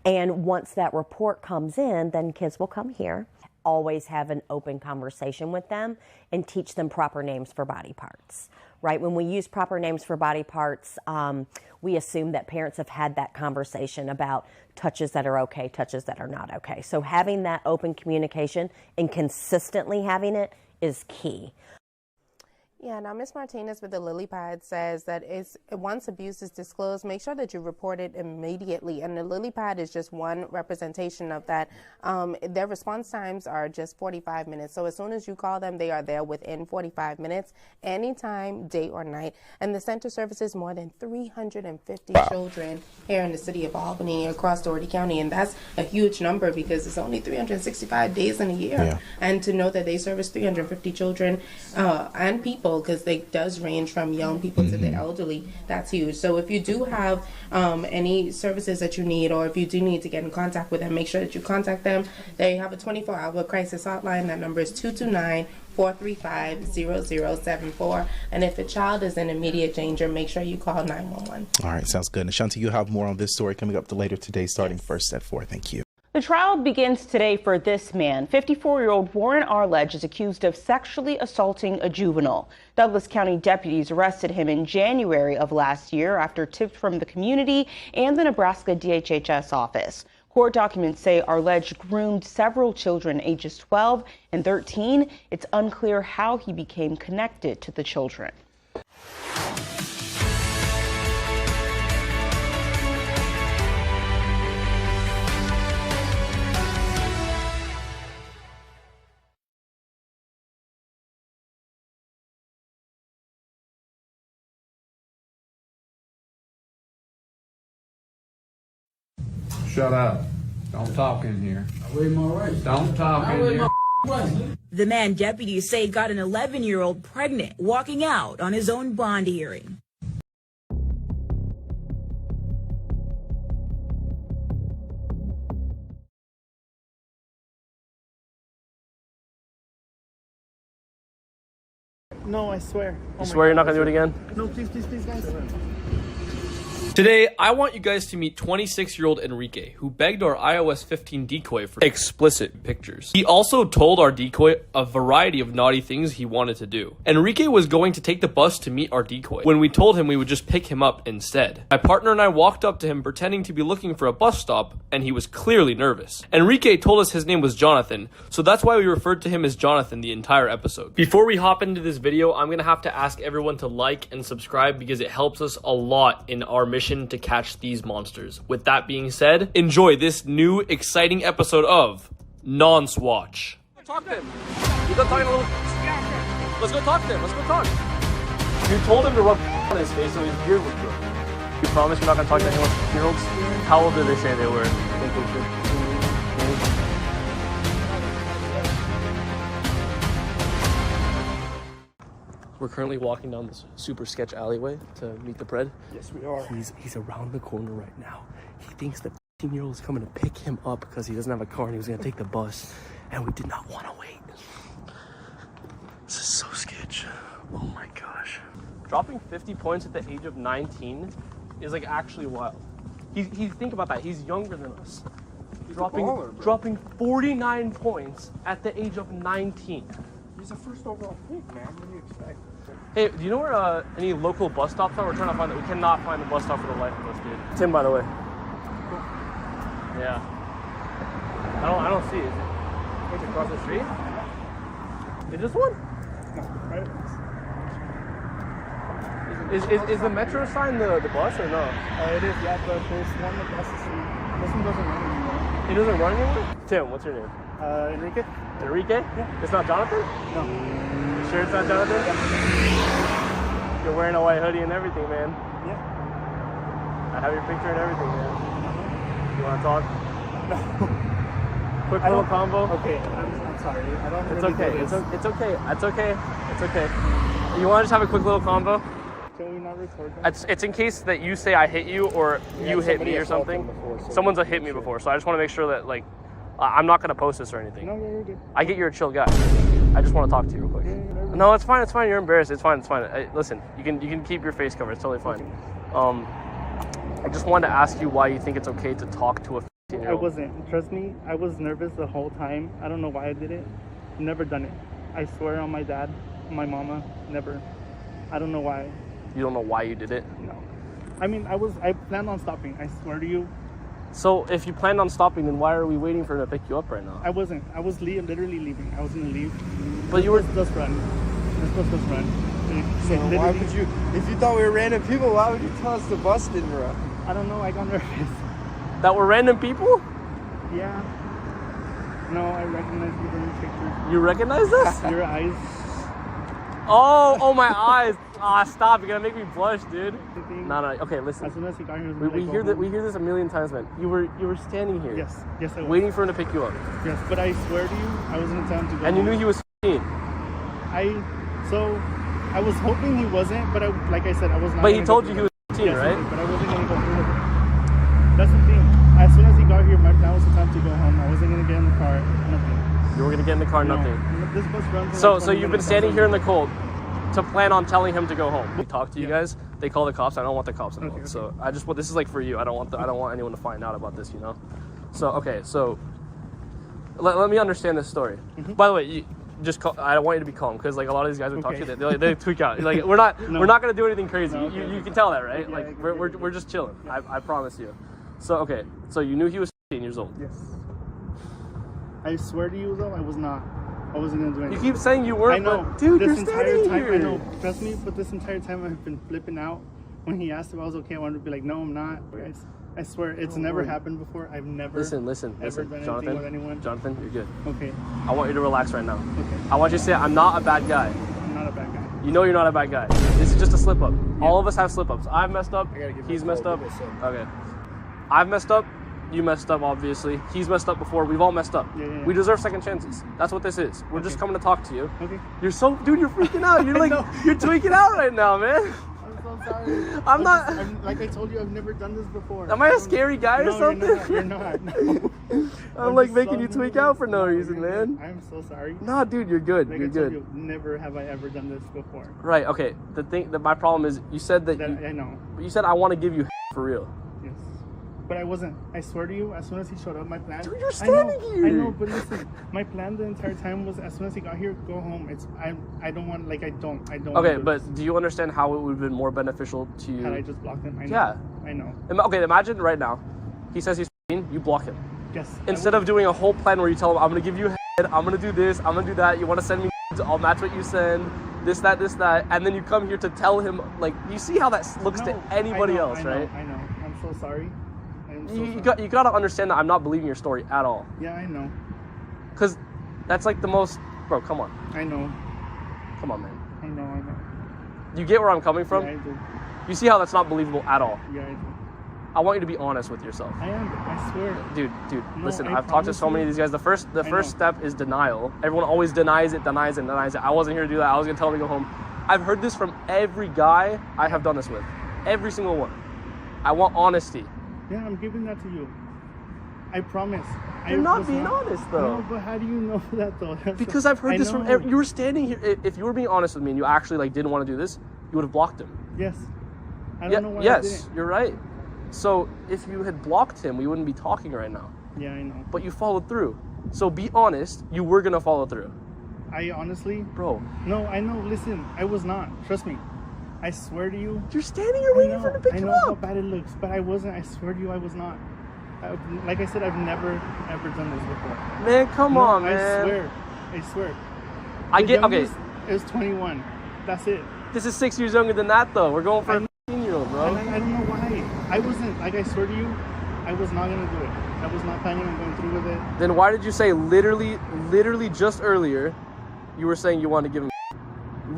And once that report comes in, then kids will come here. Always have an open conversation with them and teach them proper names for body parts, right? When we use proper names for body parts, we assume that parents have had that conversation about touches that are okay, touches that are not okay. So having that open communication and consistently having it is key. Yeah, now Ms. Martinez with the Lily Pad says that once abuse is disclosed, make sure that you report it immediately. And the Lily Pad is just one representation of that. Their response times are just 45 minutes. So as soon as you call them, they are there within 45 minutes, anytime, day or night. And the center services more than 350 children here in the city of Albany, across Dougherty County. And that's a huge number because it's only 365 days in a year. Yeah. And to know that they service 350 children and people, because it does range from young people to the elderly, that's huge. So if you do have any services that you need, or if you do need to get in contact with them, make sure that you contact them. They have a 24-hour crisis hotline. That number is 229-435-0074. And if a child is in immediate danger, make sure you call 911. All right, sounds good. Ashanti, you have more on this story coming up later today, starting first at 4. Thank you. The trial begins today for this man. 54-year-old Warren Arledge is accused of sexually assaulting a juvenile. Douglas County deputies arrested him in January of last year after tips from the community and the Nebraska DHHS office. Court documents say Arledge groomed several children ages 12 and 13. It's unclear how he became connected to the children. Shut up. Don't talk in here. I waive my rights. Don't talk in here. The man deputies say got an 11-year-old pregnant walking out on his own bond hearing. No, I swear. You swear you're not going to do it again? No, please, guys. Today, I want you guys to meet 26-year-old Enrique, who begged our iOS 15 decoy for explicit pictures. He also told our decoy a variety of naughty things he wanted to do. Enrique was going to take the bus to meet our decoy, when we told him we would just pick him up instead. My partner and I walked up to him pretending to be looking for a bus stop, and he was clearly nervous. Enrique told us his name was Jonathan, so that's why we referred to him as Jonathan the entire episode. Before we hop into this video, I'm going to have to ask everyone to like and subscribe because it helps us a lot in our mission to catch these monsters. With that being said, enjoy this new exciting episode of Non-Swatch. Talk to him. You done talking a little? Let's go talk to him. Let's go talk. You told him to rub on his face so his beard would grow. You promise you're not gonna talk to any 1-year-olds? How old did they say they were? We're currently walking down this super sketch alleyway to meet the pred. Yes, we are. He's around the corner right now. He thinks the 15-year-old is coming to pick him up because he doesn't have a car and he was going to take the bus. And we did not want to wait. This is so sketch. Oh my gosh. Dropping 50 points at the age of 19 is like actually wild. Think about that. He's younger than us. Dropping 49 points at the age of 19. He's a first overall pick, man. What do you expect? Hey, do you know where any local bus stops are? We're trying to find that. We cannot find the bus stop for the life of us, dude. Tim, by the way. Cool. Yeah. I don't see it. It's across the street? Is this one? No, right. Is the metro sign the bus or no? It is, yeah, but there's one that buses and this one doesn't run anymore. It doesn't run anymore? Tim, what's your name? Enrique. Enrique? Yeah. It's not Jonathan? No. You sure it's not Jonathan? Yeah. You're wearing a white hoodie and everything, man. Yeah. I have your picture and everything, man. You want to talk? No. Quick little combo? Okay, I'm sorry. I don't It's really okay. do this. It's okay. It's okay. It's okay. You want to just have a quick little combo? Can we not record that? It's in case that you say I hit you or you hit me or something. Before, so Someone's hit me before, so I just want to make sure that like I'm not gonna post this or anything. No, you're good. I get you're a chill guy. I just want to talk to you real quick. Yeah, no, it's fine. It's fine. You're embarrassed. It's fine. It's fine. Listen, you can keep your face covered. It's totally fine. I just wanted to ask you why you think it's okay to talk to a I wasn't. Trust me, I was nervous the whole time. I don't know why I did it. Never done it. I swear on my dad, my mama, never. I don't know why. You don't know why you did it? No. I mean, I planned on stopping. I swear to you. So if you planned on stopping, then why are we waiting for her to pick you up right now? I wasn't. I was literally leaving. I was gonna leave. But you were. Let's run. Let's run. So why would you? If you thought we were random people, why would you tell us the bus didn't run? I don't know. I got nervous. That were random people? Yeah. No, I recognize you from the pictures. You recognize us? Your eyes. Oh, my eyes. Stop. You're gonna make me blush, dude. No. Okay, listen. As soon as he got here, we hear this a million times, man. You were standing here. Yes, I was. Waiting for him to pick you up. Yes, but I swear to you, I was gonna tell him to go. And you knew he was 15. I was hoping he wasn't, but like I said, I was not. But he told you he was 15, yes, right? But I wasn't gonna go through with it. That's the thing. As soon as he got here, that was the time to go home. I wasn't gonna get in the car. Nothing. You were gonna get in the car, no. Nothing. This bus runs. So you've been standing here in the cold to plan on telling him to go home. We talk to you guys. They call the cops. I don't want the cops involved. Okay. So I just want, this is like for you. I don't want anyone to find out about this. You know. So okay. So let me understand this story. Mm-hmm. By the way, I don't want you to be calm because like a lot of these guys we talk to, they tweak out. Like we're not gonna do anything crazy. No, okay. You can tell that, right? Yeah, like we're just chilling. Yeah. I promise you. So okay. So you knew he was 15 years old. Yes. I swear to you though, I was not. I wasn't gonna do anything. You keep saying you weren't, I know. But dude, this you're standing entire time, here. I know. Trust me, but this entire time I've been flipping out. When he asked if I was okay, I wanted to be like, no, I'm not. I swear, it's never happened before. I've never listen, ever done anything with anyone. Jonathan, you're good. Okay. I want you to relax right now. Okay. I want you to say, I'm not a bad guy. I'm not a bad guy. You know you're not a bad guy. This is just a slip up. Yeah. All of us have slip ups. I've messed up. He's messed up. Okay. I've messed up. You messed up, obviously. He's messed up before. We've all messed up. Yeah. We deserve second chances. That's what this is. We're just coming to talk to you. Okay. You're you're freaking out. You're like, you're tweaking out right now, man. I'm so sorry. I'm not. Like I told you, I've never done this before. Am I a scary guy or something? You're not. No. I'm like making you tweak out for no reason, man. I'm so sorry. No, dude, you're good. Like you're good. You, never have I ever done this before. Right. Okay. My problem is you said that I know. You said I want to give you for real. Yes. But I wasn't. I swear to you, as soon as he showed up, my plan. Dude, you're standing here. I know, but listen, my plan the entire time was as soon as he got here, go home. I don't want, like, I don't. Okay, but do you understand how it would have been more beneficial to you? Had I just blocked him? I know. Yeah. I know. Okay, imagine right now, he says he's 15, you block him. Yes. Instead of doing a whole plan where you tell him, I'm going to give you head, I'm going to do this, I'm going to do that, you want to send me I'll match what you send, this, that, and then you come here to tell him, like, you see how that looks to anybody else, right? I know. I'm so sorry. You got to understand that I'm not believing your story at all. Yeah, I know. Because that's like the most... Bro, come on. I know. Come on, man. I know. You get where I'm coming from? Yeah, I do. You see how that's not believable at all? Yeah, I do. I want you to be honest with yourself. I am. I swear. Dude, listen, I've talked to so many of these guys. The first step is denial. Everyone always denies it. I wasn't here to do that. I was going to tell him to go home. I've heard this from every guy I have done this with. Every single one. I want honesty. Yeah, I'm giving that to you. I promise. You're not being honest, though. No, but how do you know that, though? Because I've heard this from... You were standing here... If you were being honest with me and you actually didn't want to do this, you would have blocked him. Yes. I don't know why I didn't. You're right. So if you had blocked him, we wouldn't be talking right now. Yeah, I know. But you followed through. So be honest, you were going to follow through. I honestly... Bro. No, I know. Listen, I was not. Trust me. I swear to you. You're standing here waiting for him to pick you up. I know how bad it looks, but I wasn't. I swear to you, I was not. Like I said, I've never, ever done this before. Man, come on, man. I swear. Okay. It was 21. That's it. This is 6 years younger than that, though. We're going for a 15-year-old, bro. I don't know why. I wasn't, like I swear to you, I was not going to do it. I was not planning on going through with it. Then why did you say literally just earlier, you were saying you wanted to give him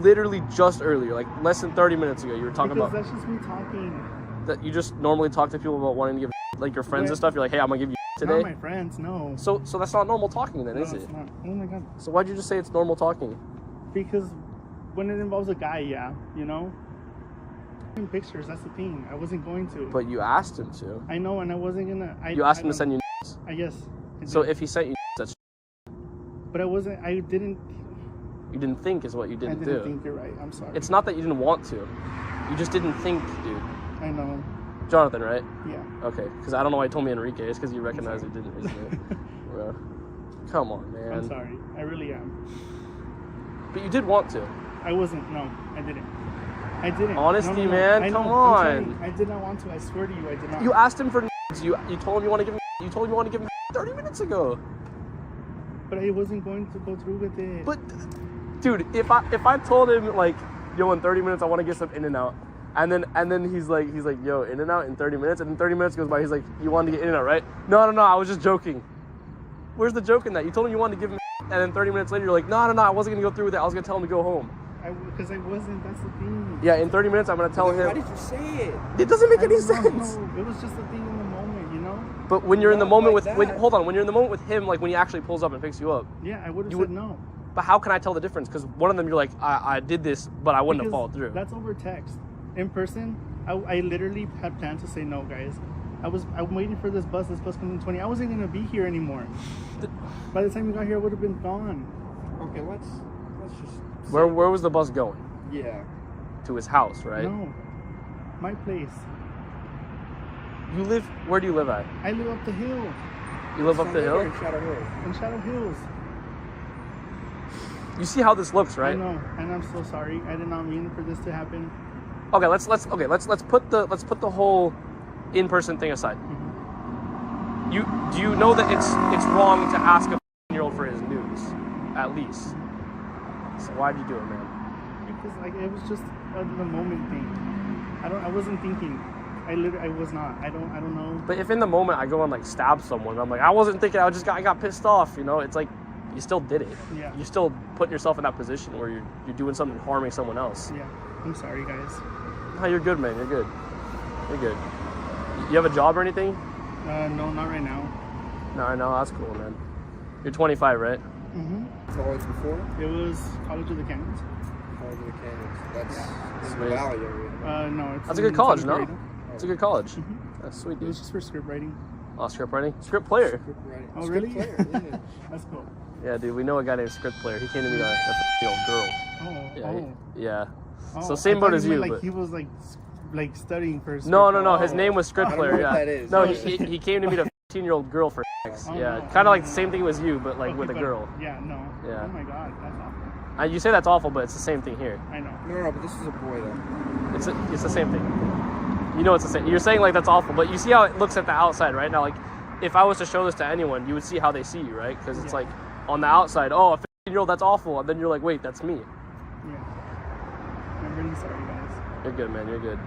literally just earlier, like less than 30 minutes ago, you were talking about... Because that's just me talking. That you just normally talk to people about wanting to give, like your friends and stuff. You're like, hey, I'm going to give you today. Not my friends, no. So that's not normal talking then, is it? It's not. Oh my God. So why'd you just say it's normal talking? Because when it involves a guy, yeah, you know? In pictures, that's the thing. I wasn't going to. But you asked him to. I know, and I wasn't gonna... You asked him to send you I guess. So if he sent you that's... But I didn't... You didn't think is what you didn't do. I didn't think, you're right. I'm sorry. It's not that you didn't want to. You just didn't think, dude. I know. Jonathan, right? Yeah. Okay, because I don't know why you told me Enrique. It's because you recognize it, didn't, isn't it? Bro. Come on, man. I'm sorry. I really am. But you did want to. I wasn't. No, I didn't. I didn't. Honesty, no. man. Come on. I did not want to. I swear to you, I did not. You asked him for you told him you want to give him 30 minutes ago. But I wasn't going to go through with it. But dude, if I told him like, yo, in 30 minutes I want to get some In-N-Out, and then he's like, yo, In-N-Out in 30 minutes, and then 30 minutes goes by, he's like, you wanted to get In-N-Out, right? No, I was just joking. Where's the joke in that? You told him you wanted to give him, and then 30 minutes later you're like, no, I wasn't gonna go through with it. I was gonna tell him to go home. Because I wasn't. That's the thing. Yeah, in 30 minutes I'm gonna tell him. Why did you say it? It doesn't make any sense. No, it was just a thing in the moment, you know. But when you're in the moment like when you're in the moment with him, like when he actually pulls up and picks you up. Yeah, I would have said no. But how can I tell the difference? Because one of them you're like, I did this, but I wouldn't have followed through. That's over text. In person, I literally had planned to say no, guys. I'm waiting for this bus. This bus comes in 20. I wasn't gonna be here anymore. By the time you got here, I would have been gone. Okay, let's just. Where was the bus going? Yeah. To his house, right? No, my place. Where do you live at? I live up the hill. You live up the hill? In Shadow Hills. In Shadow Hills. You see how this looks, right? I know, and I'm so sorry. I did not mean for this to happen. Okay, let's put the whole in-person thing aside. Mm-hmm. Do you know that it's wrong to ask a 15-year-old for his news, at least? So why did you do it, man? Because it was just the moment thing. I wasn't thinking. I was not. I don't know. But if in the moment I go and like stab someone, I'm like, I wasn't thinking. I got pissed off. You know, it's like you still did it. Yeah. You still putting yourself in that position where you're doing something harming someone else. Yeah. I'm sorry, guys. No, you're good, man. You're good. You're good. You have a job or anything? No, not right now. No, I know. That's cool, man. You're 25, right? Mm-hmm. College before? It was College of the Canyons. College of the Canyons. That's in the Sweet. Valley area. No, it's That's a good college, no? Florida. It's a good college. Mm-hmm. That's sweet, It dude. was just for script writing. Oh, script writing? Script player. Script writing. Oh, Script really? player, yeah. That's cool. Yeah, dude, we know a guy named Script Player. He came to meet a 15-year-old girl. Oh. Yeah. Yeah. Oh, So same I boat thought as meant you. like But... he was like studying for. No. His name was Script I don't know Player. what Yeah. that is. No, he came to meet a 15-year-old girl for sex. Oh, Yeah. no. Kind of like the same thing as you, but like Okay, with a but- girl. Yeah. No. Yeah. Oh my God, that's awful. You say that's awful, but it's the same thing here. I know. No, but this is a boy though. It's the same thing. You know it's the same. You're saying like that's awful, but you see how it looks at the outside, right? Now, like if I was to show this to anyone, you would see how they see you, right? Because it's like on the outside, oh, a 15-year-old, that's awful, and then you're like, wait, that's me. Yeah. I'm really sorry, guys. You're good, man. You're good.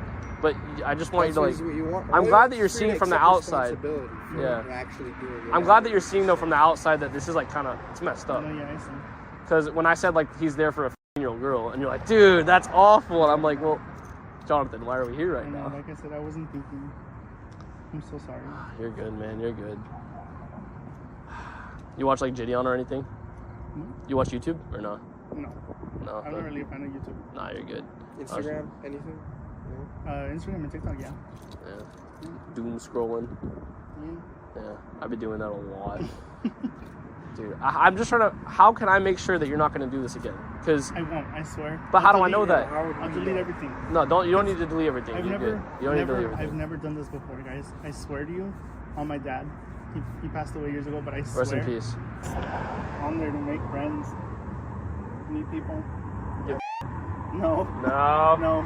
But I just want That's you to like. what you want. I'm All glad you that you're have to do seeing is from the accept outside. responsibility for Yeah. what you're actually doing. I'm glad that you're seeing though from the outside that this is like kind of it's messed up. Yeah, I see. Because when I said like he's there for a 15-year-old girl, and you're like, dude, that's awful, and I'm like, well, Jonathan, why are we here right I know, now? like I said, I wasn't thinking. I'm so sorry. You're good, man. You're good. You watch like Gideon or anything? You watch YouTube or no? No. No. I'm not really a fan of YouTube. Nah, you're good. Instagram, anything? No? Instagram and TikTok, yeah. Yeah. Doom scrolling. Yeah, I've been doing that a lot. Dude, I'm just trying to. How can I make sure that you're not going to do this again? Because I won't. I swear. But how do I know that? I'll delete everything. No, don't. You don't need to delete everything. I've You're never, good. You don't need to delete I've everything. never done this before, guys. I swear to you, on my dad. He passed away years ago, but I swear. Rest in peace. On there to make friends, meet people. Yeah. No. No. No.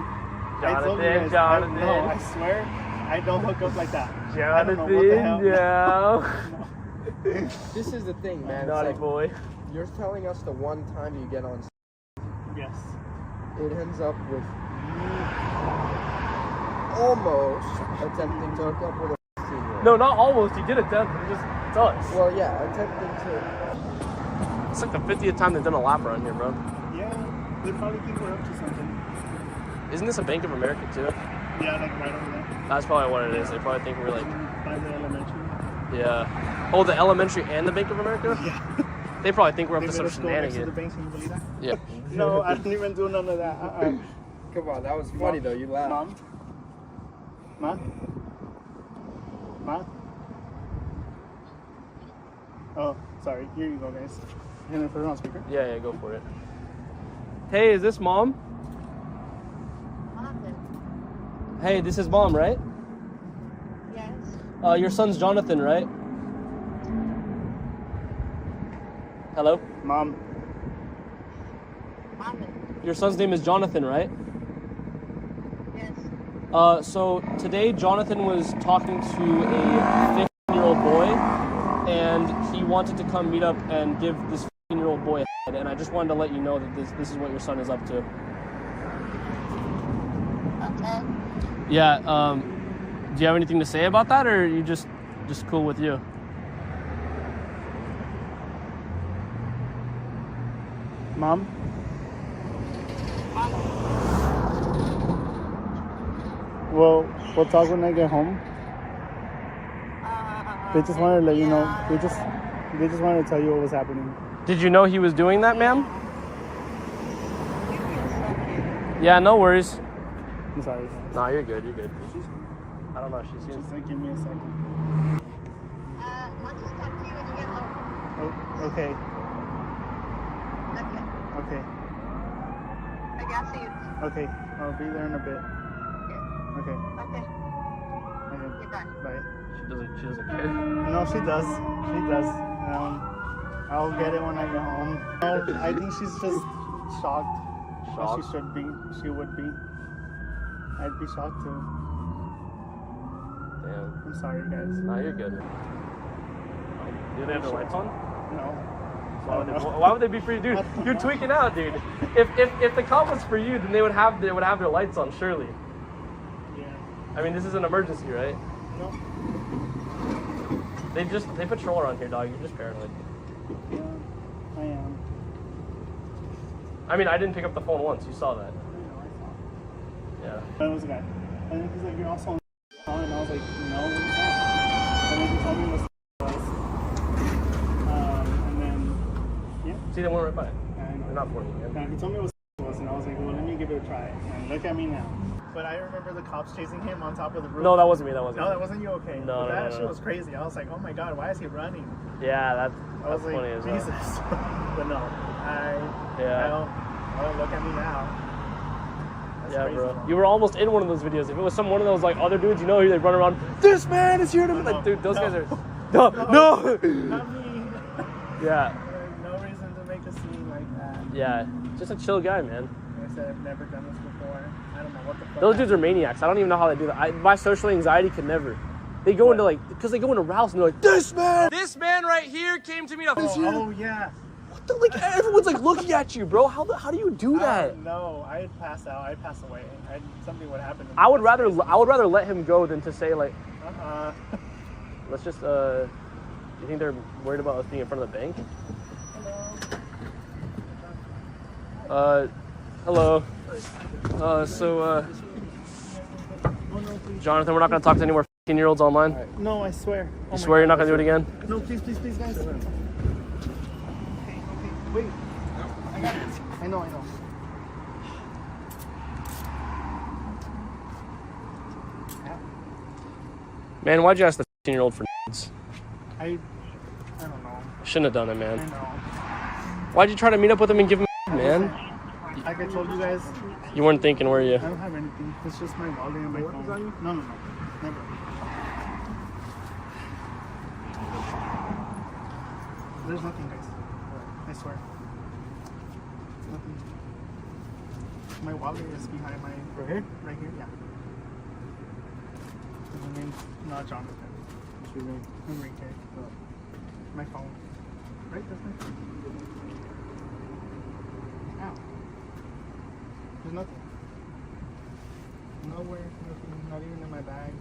I told you guys, Jonathan. No, I swear, I don't hook up like that. Jonathan, I don't know what the hell. no. This is the thing, man. Naughty It's like, boy. You're telling us the one time you get on. Yes. It ends up with you almost attempting to hook up with a 15-year-old. No, not almost. He did attempt. It's us. Well, yeah, attempting to. It's like the 50th time they've done a lap around here, bro. Yeah, they probably think we're up to something. Isn't this a Bank of America too? Yeah, like right over there. That's probably what it is. They probably think we're like. By the elementary. Yeah. Oh, the elementary and the Bank of America? Yeah. They probably think we're up They to some made us go next to shenanigans. the banks, can you believe that? Yeah. No, I didn't even do none of that. Come on, that was funny though. You laughed. Ma? Oh, sorry. Here you go, guys. You gonna put it on speaker? Yeah, go for it. Hey, is this mom? Hey, this is mom, right? Your son's Jonathan, right? Hello? Mom. Your son's name is Jonathan, right? Yes. So today Jonathan was talking to a 15-year-old boy, and he wanted to come meet up and give this 15-year-old boy a head, and I just wanted to let you know that this is what your son is up to. Okay. Yeah, do you have anything to say about that, or are you just cool with you? Mom? Well, we'll talk when I get home. They just wanted to let you know. They just wanted to tell you what was happening. Did you know he was doing that, ma'am? Yeah, no worries. I'm sorry. Nah, you're good. You're good. I don't know. She's just like, give me a second. I'll just talk to you when you get home. Oh, okay. Okay. I got you. Okay. I'll be there in a bit. Okay. Okay. Okay. Goodbye. Bye. She doesn't care. No, she does. She does. I'll get it when I get home. No, I think she's just shocked. Shocked? She should be. She would be. I'd be shocked too. Damn. I'm sorry, guys. Nah, you're good. Do they have their lights on? No. Why would they be for you, dude? You're tweaking out, dude. If the cop was for you, then they would have their lights on, surely. Yeah. I mean, this is an emergency, right? No. They patrol around here, dog. You're just paranoid. Yeah, I am. I mean, I didn't pick up the phone once. You saw that. Yeah. That was a guy. And then he's like, "You're also on," and I was like, "No, it's not." And then he told me what was. And then, yeah. See, they went right by. I know. They're not for you. Yeah, he told me what was, and I was like, "Well, let me give it a try." And look at me now. But I remember the cops chasing him on top of the roof. No, that wasn't me. That wasn't. No, that wasn't you. Okay. No, That no. shit was crazy. I was like, "Oh my god, why is he running?" Yeah, I that's was like, funny as well. Jesus. But no, oh, look at me now. That's yeah, crazy, bro. You were almost in one of those videos. If it was one of those like other dudes, they run around. This man is here to like, dude. Those guys are. No. Not me. Yeah. No reason to make a scene like that. Yeah, just a chill guy, man. Like I said, I've never done this before. I don't know what the fuck. Those dudes are maniacs. I don't even know how they do that. My social anxiety could never. They go into because they go into Ralph's and they're like, this man right here came to me. Oh yeah. What the, like everyone's like looking at you, bro. How do you do that? No, I'd pass out. I'd pass away. Something would happen to me. I would rather let him go than to say like, let's just you think they're worried about us being in front of the bank? Hello. Jonathan, we're not gonna talk to any more 15-year-olds online. No, I swear. You swear you're not gonna do it again? No, please, guys. Okay. Wait. I got it. I know. Man, why'd you ask the 15-year-old for n***s? I don't know. Shouldn't have done it, man. I know. Why'd you try to meet up with him and give him man? Like I told you guys. You weren't thinking, were you? I don't have anything. It's just my wallet and my phone. No. Never. There's nothing, guys. I swear. Nothing. My wallet is behind my... Right here? Right here, yeah. My name's not Jonathan. What's your name? Enrique. My phone. Right? That's my phone. Ow. There's nothing. Nowhere. Nothing. Not even in my bag.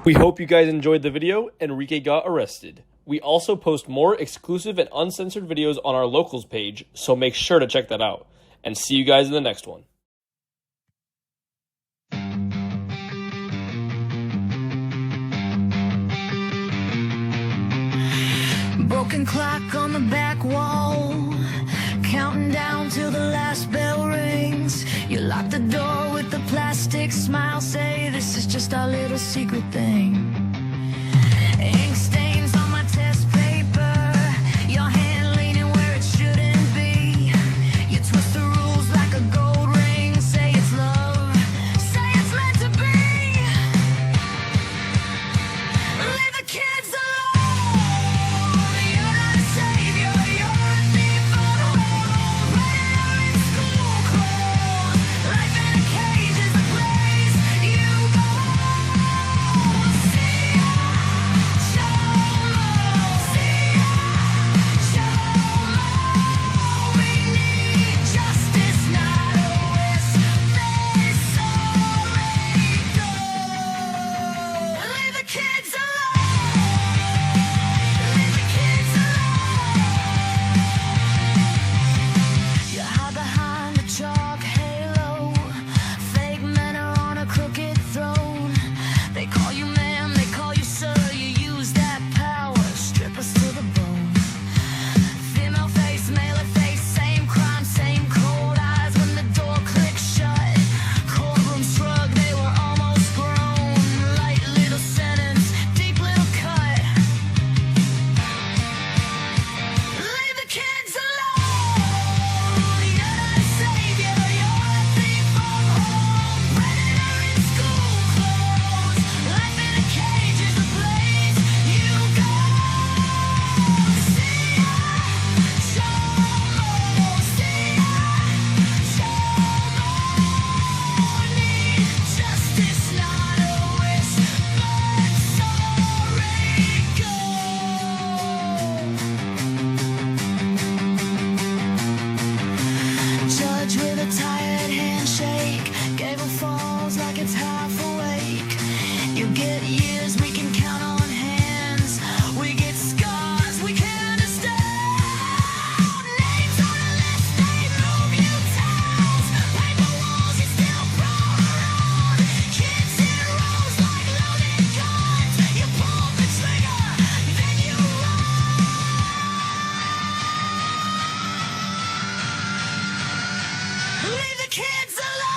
We hope you guys enjoyed the video. Enrique got arrested. We also post more exclusive and uncensored videos on our locals page, so make sure to check that out. And see you guys in the next one. Broken clock on the back wall, counting down till the last bell rings. You lock the door with the plastic smile, say this is just our little secret thing. Ink stains on my test paper. table falls like it's half awake. You get years we can count on hands. We get scars we can't understand. Names on a list, they move you towns. Paper walls you still prowl around. Kids in rows like loaded guns. You pull the trigger, then you run. Leave the kids alone.